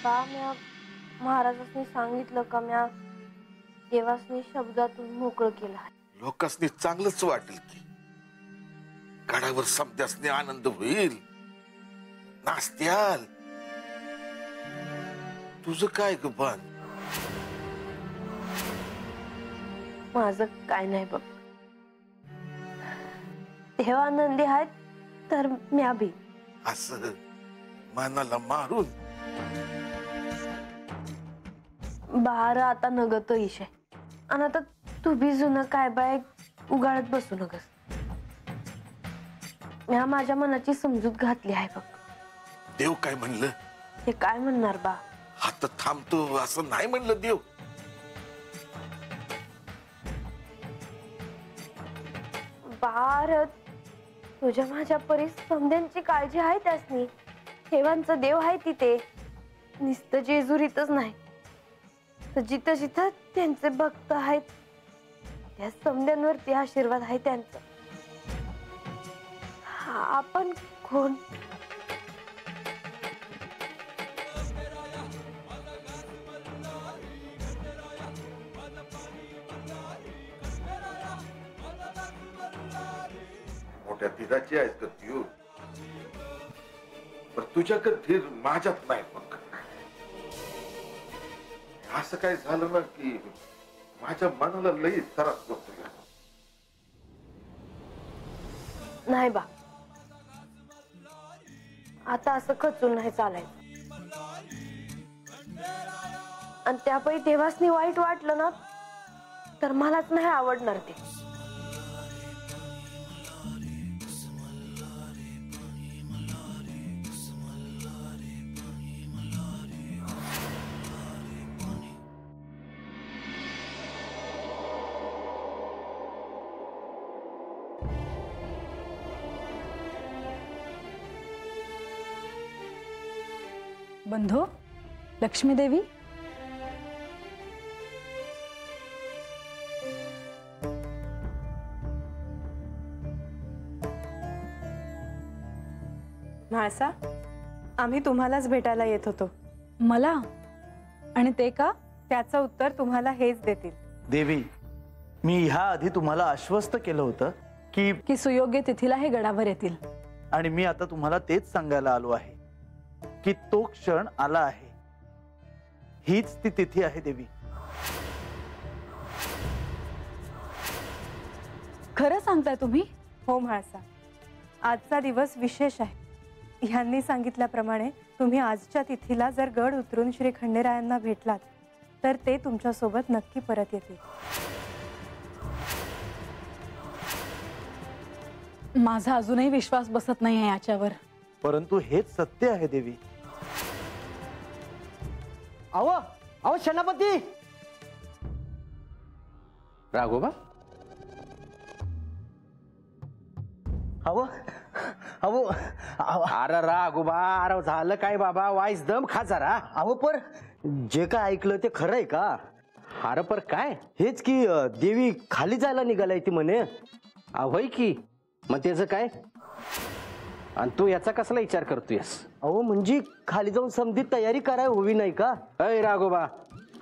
बा म्या महाराजांनी सांगितलं का म्या देवासनी शब्दातून मोकळं केलं आहे. लोकांनी चांगलंच वाटेल की गडावर समजासने आनंद होईल, नाचत्याल. तुझं काय ग बाण? माझं काय नाही बघ. देव आनंदी आहेत तर म्या बी. असं मनाला मारून बाहेर आता नगत इशे आणि आता तू बी जुनं काय बाय उगाळत बसू नकस. म्या माझ्या मनाची समजूत घातली आहे बघ. देव काय म्हणलं? हे काय म्हणणार बा? आता थांबतो असं नाही म्हणलं देव. भारत तुझ्या माझ्या परी समध्यांची काळजी आहे त्यासनी. देवांचं देव आहे तिथे, नुसतं जेजुरीतच नाही तर जिथं जिथं त्यांचे भक्त आहेत त्या समध्यांवरती आशीर्वाद आहे त्यांचा. आपण कोण? मोठ्या धीराची आहेस का तू? पण तुझ्याकडे धीर माझ्यात नाही. बघ असं काय झालं ना की माझ्या मनाला लई त्रास होतो. नाही बा, आता असं खचून नाही चालायचं. आणि त्यापैकी देवासनी वाईट वाटलं ना तर मलाच नाही आवडणार ते. बंधू, लक्ष्मी देवी, म्हाळसा, आम्ही तुम्हालाच भेटायला येत होतो. मला? आणि ते का? त्याचं उत्तर तुम्हाला हेच देतील. देवी, मी ह्या आधी तुम्हाला आश्वस्त केलं होतं की सुयोग्य तिथीला हे गडावर येतील. आणि मी आता तुम्हाला तेच सांगायला आलो आहे की तो क्षण आला आहे. हीच ती तिथी आहे देवी. खरं सांगताय तुम्ही? हो म्हाळसा, आजचा दिवस विशेष आहे. ह्यांनी सांगितल्याप्रमाणे तुम्ही आजच्या तिथीला जर गड उतरून श्री खंडेरायांना भेटलात तर ते तुमच्यासोबत नक्की परत येतील. माझा अजूनही विश्वास बसत नाही आहे याच्यावर. परंतु हेच सत्य आहे देवी. अहो अहो सेनापती. राघोबा, अहो अहो अरे राघोबा, अरे झालं काय बाबा? वाईस दम खा जरा. अहो पर जे काय ऐकलं ते खरं आहे का? अरे पर काय? हेच की देवी खाली जायला निघालाय ती म्हणे. होय की, मग त्याचं काय? आणि तू याचा कसला विचार करतोयस? अहो म्हणजे खाली जाऊन समधी तयारी कराय हवी नाही का? अय राघोबा,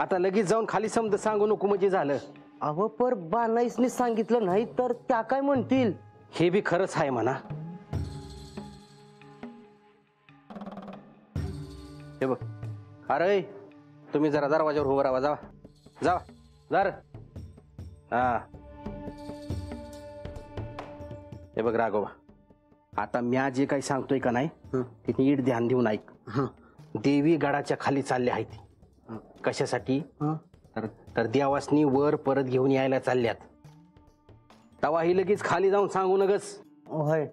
आता लगेच जाऊन खाली समज सांगू नको म्हणजे झालं. अहो पर बानाईसने सांगितलं नाही तर त्या काय म्हणतील? हे बी खरंच आहे म्हणा. हे बघ, अरे तुम्ही जरा दरवाजावर उभं राहा. जावा जावा जर. हा, हे बघ राघोबा, आता म्या जे काही सांगतोय का नाही ते नीट ध्यान देऊन ऐक. देवी गडाच्या खाली चालले आहेत. कशासाठी? तर देवासनी वर परत घेऊन यायला चालल्यात. तवा ही लगेच खाली जाऊन सांगू नगस. होय.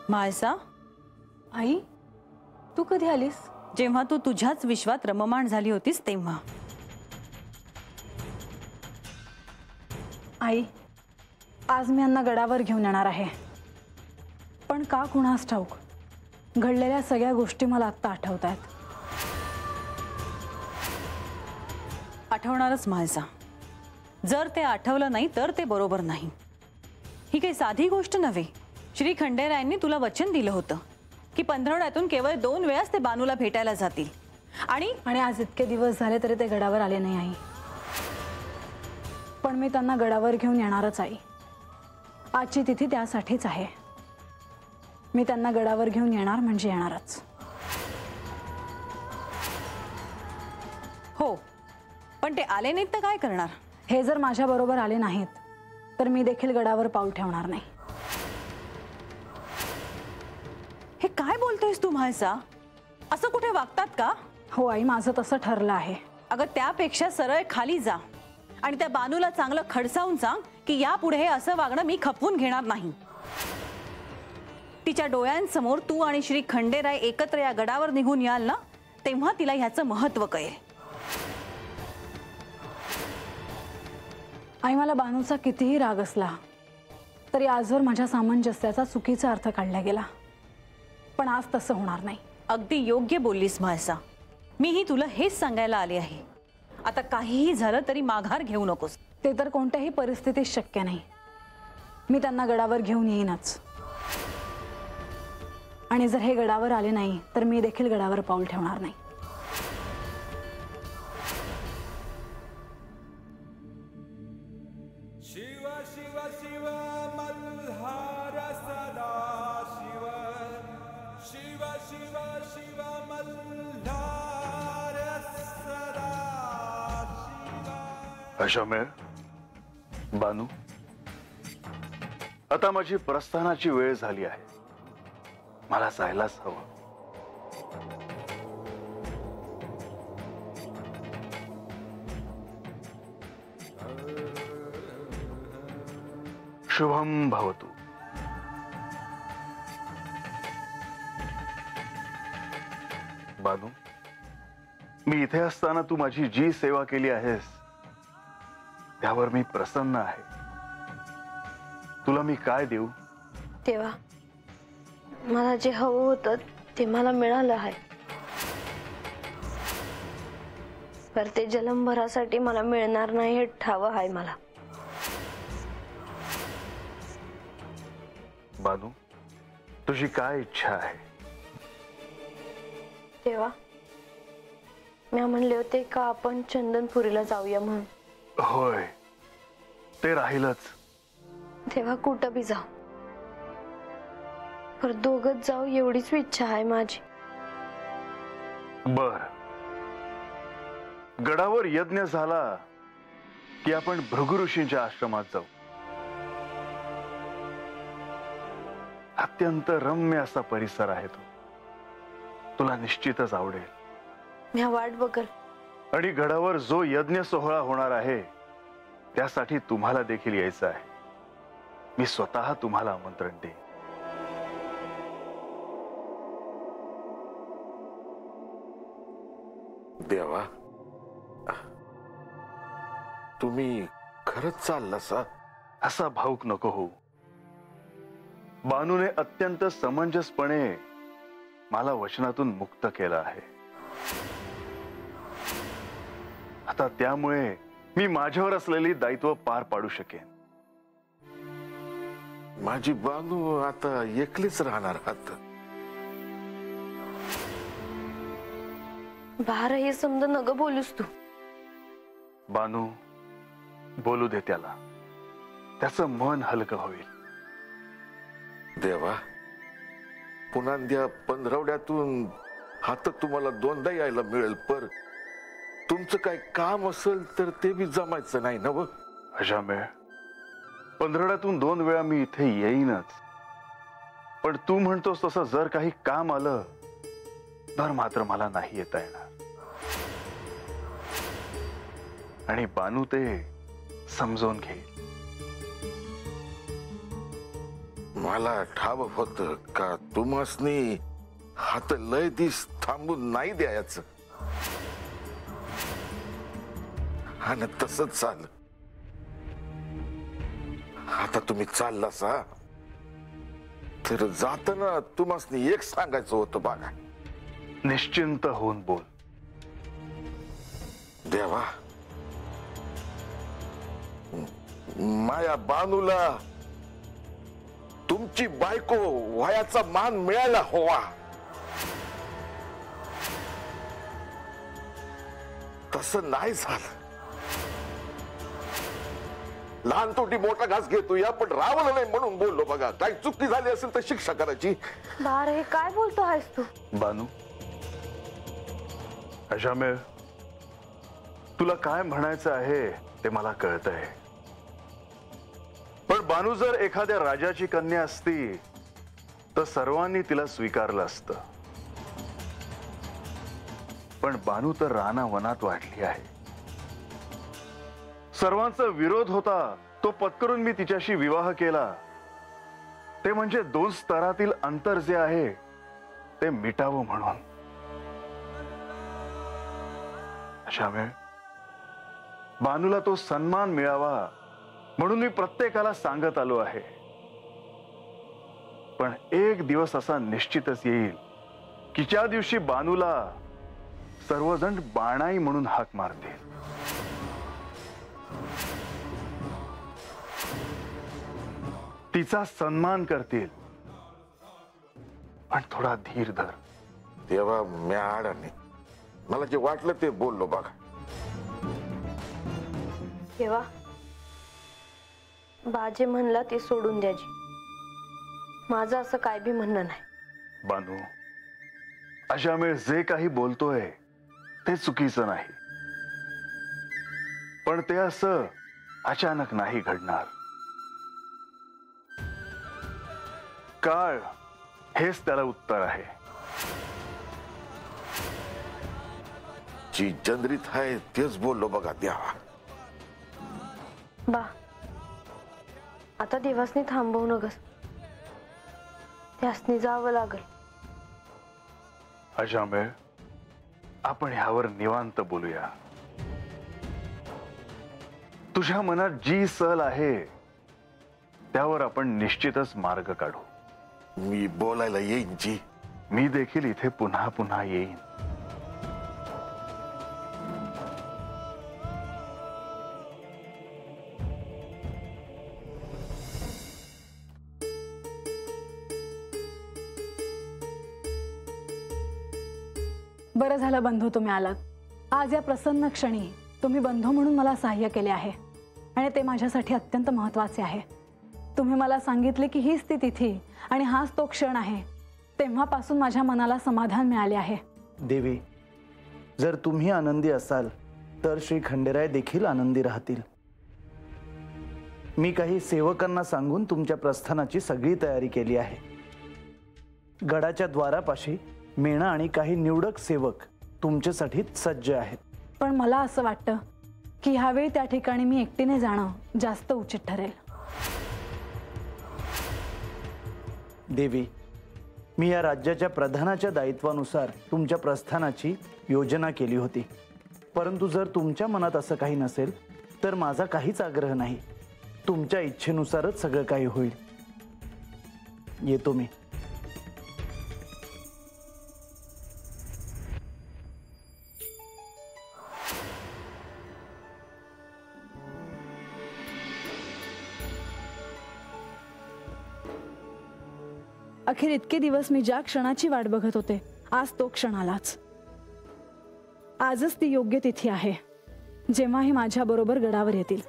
म्हाळसा, आई, तू कधी आलीस? जेव्हा तू तुझ्याच विश्वात रममाण झाली होतीस तेव्हा. आई, आज मी यांना गडावर घेऊन येणार आहे. पण का कुणास ठाऊक घडलेल्या सगळ्या गोष्टी मला आत्ता आठवत आहेत. आठवणारच म्हाळसा. जर ते आठवलं नाही तर ते बरोबर नाही. ही काही साधी गोष्ट नव्हे. श्री खंडेरायांनी तुला वचन दिलं होतं की 15 केवळ 2 वेळाच ते बानूला भेटायला जातील. आणि आज इतके दिवस झाले तरी ते गडावर आले नाही आई. पण मी त्यांना गडावर घेऊन येणारच आई. आजची तिथी त्यासाठीच आहे. मी त्यांना गडावर घेऊन येणार म्हणजे येणारच. हो, पण ते आले नाहीत तर काय करणार? हे जर माझ्या बरोबर आले नाहीत तर मी देखील गडावर पाऊल ठेवणार नाही. हे काय बोलतोयस तू म्हाळसा? असं कुठे वागतात का? हो आई, माझं तसं ठरलं आहे. अगं त्यापेक्षा सरळ खाली जा आणि त्या बानूला चांगलं खडसावून सांग की यापुढे हे असं वागणं मी खपवून घेणार नाही. तिच्या डोळ्यांसमोर तू आणि श्री खंडेराय एकत्र या गडावर निघून याल ना, तेव्हा तिला ह्याचं महत्त्व कळेल. आई, मला बानूचा कितीही राग असला तरी आजवर माझ्या सामंजस्याचा चुकीचा अर्थ काढला गेला. पण आज तसं होणार नाही. अगदी योग्य बोललीस म्हाळसा. मीही तुला हेच सांगायला आले आहे. आता काहीही झालं तरी माघार घेऊ नकोस. ते तर कोणत्याही परिस्थितीत शक्य नाही. मी त्यांना गडावर घेऊन येईनच. आणि जर हे गडावर आले नाही तर मी देखील गडावर पाऊल ठेवणार नाही. शिव शिव शिव मल्हार सदा शिव. शिव शिव शिव मल्हार सदा शिव. अशामेळ, बानू, आता माझी प्रस्थानाची वेळ झाली आहे. मला जायलाच हवं. शुभम भवतु. बानू, मी इथे असताना तू माझी जी सेवा केली आहेस त्यावर मी प्रसन्न आहे. तुला मी काय देऊ? तेव्हा मला जे हवं होतं ते मला मिळालं आहे. पर ते जलंभरासाठी मला मिळणार नाही हे ठावं आहे मला. बानू, तुझी काय इच्छा आहे? तेव्हा मी म्हणले होते का आपण चंदनपुरीला जाऊया म्हणून. होय, ते राहीलच. तेव्हा कुठं बी जाऊ, पर दोघच जाऊ एवढीच इच्छा आहे माझी. बर, गडावर यज्ञ झाला की आपण भृगु ऋषींच्या आश्रमात जाऊ. अत्यंत रम्य असा परिसर आहे तो. तुला निश्चितच आवडेल. मी वाट बघल. आणि गडावर जो यज्ञ सोहळा होणार आहे त्यासाठी तुम्हाला देखील यायचं आहे. मी स्वतः तुम्हाला आमंत्रण देईन. देवा, तुम्ही खरंच चाललासा? असा भाऊक नको हो. बानूने अत्यंत समंजसपणे मला वचनातून मुक्त केलं आहे. आता त्यामुळे मी माझ्यावर असलेली दायित्व पार पाडू शकेन. माझी बानू आता एकलीच राहणार आहात. बाहेर हे समजा नग बोलूस तू. बानू, बोलू दे त्याला. त्याचं मन हलकं होईल. देवा, पुन्हा 15 हात तुम्हाला 2दा यायला मिळेल. पर तुमचं काय काम असेल तर ते बी जमायचं नाही ना? व अशामेळ, 15 2 वेळा मी इथे येईनच. पण तू म्हणतोस तसं जर काही काम आलं तर मात्र मला नाही येता येणार. आणि बानू ते समजून घे. मला ठाव होत का तुम्हासनी हात लय दिस थांबून नाही द्यायचं. आणि तसंच झालं. आता तुम्ही चाललासा तर जाताना तुम्हासनी एक सांगायचं होतं बघा. निश्चिंत होऊन बोल. देवा, माया बानूला तुमची बायको वयाचा मान मिळायला हवा. तसं नाही झालं. लहान तोटी मोठा घास घेतो या, पण रावलं नाही म्हणून बोललो बघा. काही चुकी झाली असेल तर शिक्षा करायची. बार हे काय बोलतो आहेस तू? बानू, अशामेळ, तुला काय म्हणायचं आहे ते मला कळतंय. पण बानू जर एखाद्या राजाची कन्या असती तर सर्वांनी तिला स्वीकारलं असतं. पण बानू तर रानावनात वाढली आहे. सर्वांचा विरोध होता तो पत्करून मी तिच्याशी विवाह केला. ते म्हणजे 2 स्तरातील अंतर जे आहे ते मिटावं म्हणून. अशावेळ बानूला तो सन्मान मिळावा म्हणून मी प्रत्येकाला सांगत आलो आहे. पण एक दिवस असा निश्चितच येईल की ज्या दिवशी बानूला सर्वजण बाणाई म्हणून हाक मारतील. तिचा सन्मान करतील. पण थोडा धीर धर. तेव्हा मी अडाणी, मला जे वाटलं ते बोललो बघा. केव्हा बाजे म्हणला ते सोडून द्याजी. माझं असं काय बी म्हणणं नाही. बानू, अशामेळ जे काही बोलतोय ते चुकीचं नाही. पण ते असं अचानक नाही घडणार. काळ हेच त्याला उत्तर आहे. जी जंद्रीत आहे तेच बोललो बघा. द्यावा बा, आता देवासनी थांबवू नगस. त्यासनी जावं लागल. अशामेळ, आपण ह्यावर निवांत बोलूया. तुझ्या मनात जी सल आहे त्यावर आपण निश्चितच मार्ग काढू. मी बोलायला येईन जी. मी देखील इथे पुन्हा पुन्हा येईन. बरं झालं बंधू तुम्ही आलात. आज या प्रसन्न क्षणी तुम्ही बंधू म्हणून मला सहाय्य केले आहे आणि ते माझ्यासाठी अत्यंत महत्त्वाचे आहे. तुम्ही मला सांगितले की हीच ती तिथी आणि हाच तो क्षण आहे. तेव्हापासून माझ्या मनाला समाधान मिळाले आहे. देवी, जर तुम्ही आनंदी असाल तर श्री खंडेराय देखील आनंदी राहतील. मी काही सेवकांना सांगून तुमच्या प्रस्थानाची सगळी तयारी केली आहे. गडाच्या द्वारापाशी मेणा आणि काही निवडक सेवक तुमच्यासाठी सज्ज आहेत. पण मला असं वाटतं की ह्यावेळी त्या ठिकाणी मी एकटीने जाणं जास्त उचित ठरेल. देवी, मी या राज्याच्या प्रधानाच्या दायित्वानुसार तुमच्या प्रस्थानाची योजना केली होती. परंतु जर तुमच्या मनात असं काही नसेल तर माझा काहीच आग्रह नाही. तुमच्या इच्छेनुसारच सगळं काही होईल. येतो मी. अखेर इतके दिवस मी ज्या क्षणाची वाट बघत होते, आज तो क्षण आलाच. आजच ती योग्य तिथी आहे जेव्हा हे माझ्या बरोबर गडावर येतील.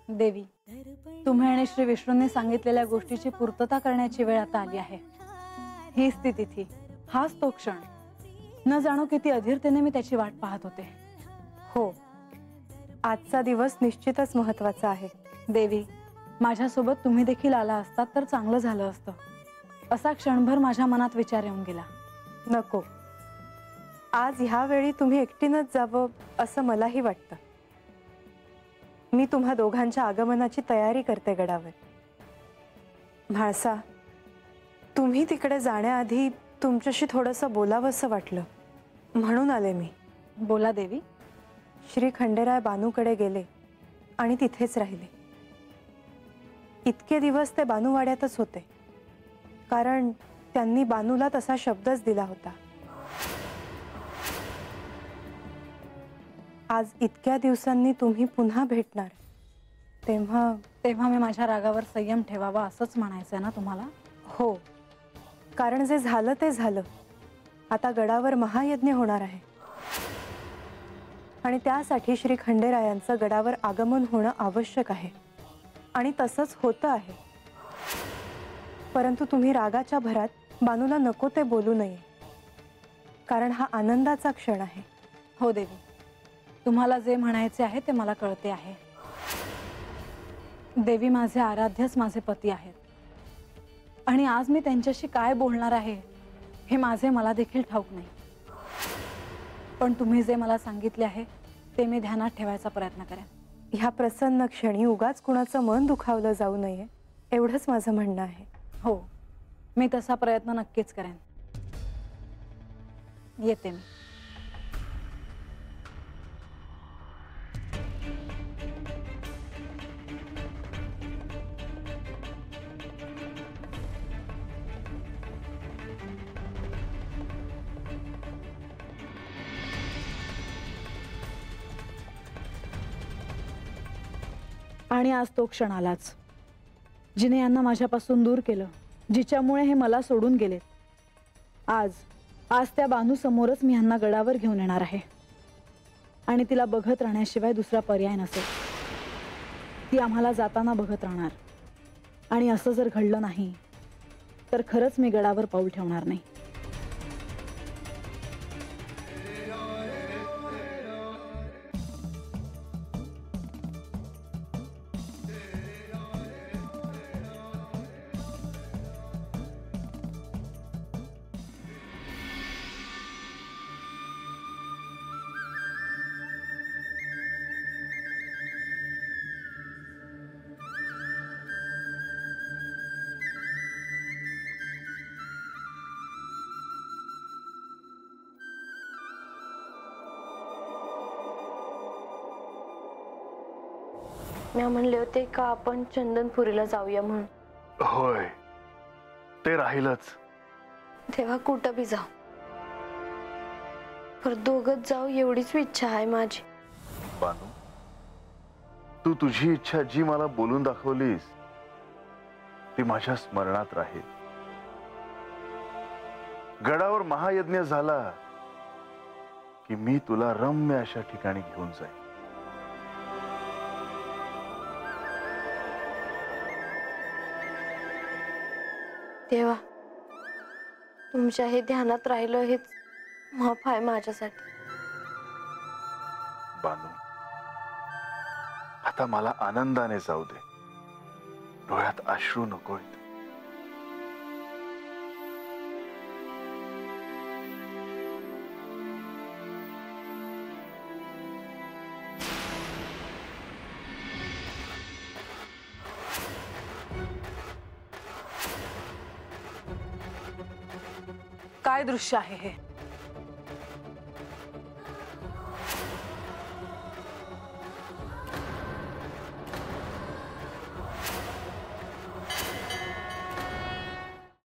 देवी, तुम्ही आणि श्री विष्णूंनी सांगितलेल्या गोष्टीची पूर्तता करण्याची वेळ आता आली आहे. हीच ती तिथी, हाच तो क्षण. न जाणो किती अधीरतेने मी त्याची वाट पाहत होते. हो, आजचा दिवस निश्चितच महत्वाचा आहे. देवी, माझ्यासोबत तुम्ही देखील आला असतात तर चांगलं झालं असतं. असा क्षणभर माझ्या मनात विचार येऊन गेला. नको, आज ह्या वेळी तुम्ही एकटीनंच जावं असं मलाही वाटतं. मी तुम्हा दोघांच्या आगमनाची तयारी करते गडावर. म्हाळसा, तुम्ही तिकडे जाण्याआधी तुमच्याशी थोडंसं बोलावंसं वाटलं म्हणून आले मी. बोला देवी. श्री खंडेराय बानूकडे गेले आणि तिथेच राहिले. इतके दिवस ते बानूवाड्यातच होते, कारण त्यांनी बानूला तसा शब्दच दिला होता. आज इतक्या दिवसांनी तुम्ही पुन्हा भेटणार, तेव्हा मी माझ्या रागावर संयम ठेवावा असंच म्हणायचंय ना तुम्हाला? हो, कारण जे झालं ते झालं. आता गडावर महायज्ञ होणार आहे आणि त्यासाठी श्री खंडेरायांचं गडावर आगमन होणं आवश्यक आहे आणि तसंच होतं आहे. परंतु तुम्ही रागाच्या भरात बानूला नको ते बोलू नये, कारण हा आनंदाचा क्षण आहे. हो देवी, तुम्हाला जे म्हणायचे आहे ते मला कळते आहे. देवी, माझे आराध्यच माझे पती आहेत आणि आज मी त्यांच्याशी काय बोलणार आहे हे मला देखील ठाऊक नाही. पण तुम्ही जे मला सांगितले आहे ते मी ध्यानात ठेवायचा प्रयत्न करेन. ह्या प्रसन्न क्षणी उगाच कुणाचं मन दुखावलं जाऊ नये एवढंच माझं म्हणणं आहे. हो, मी तसा प्रयत्न नक्कीच करेन. येते मी. आणि आज तो क्षण आलाच, जिने यांना माझ्यापासून दूर केलं, जिच्यामुळे हे मला सोडून गेले. आज त्या बानू समोरच मी यांना गडावर घेऊन येणार आहे आणि तिला बघत राहण्याशिवाय दुसरा पर्याय नसेल. ती आम्हाला जाताना बघत राहणार आणि असं जर घडलं नाही तर खरंच मी गडावर पाऊल ठेवणार नाही. मी म्हणले होते का आपण चंदनपुरीला जाऊया म्हणून. होय, ते राहीलच. तेव्हा कुठं बी जाऊ, पर दोघच जाऊ एवढीच इच्छा आहे माझी. बानू, तू तुझी इच्छा जी मला बोलून दाखवलीस ती माझ्या स्मरणात राहील. गडावर महायज्ञ झाला की मी तुला रम्य अशा ठिकाणी घेऊन जाईन. तेव्हा तुमच्या हे ध्यानात राहिलं हेच माफ आहे माझ्यासाठी. बानू, आता मला आनंदाने जाऊ दे, डोळ्यात अश्रू नकोत. काय दृश्य आहे हे?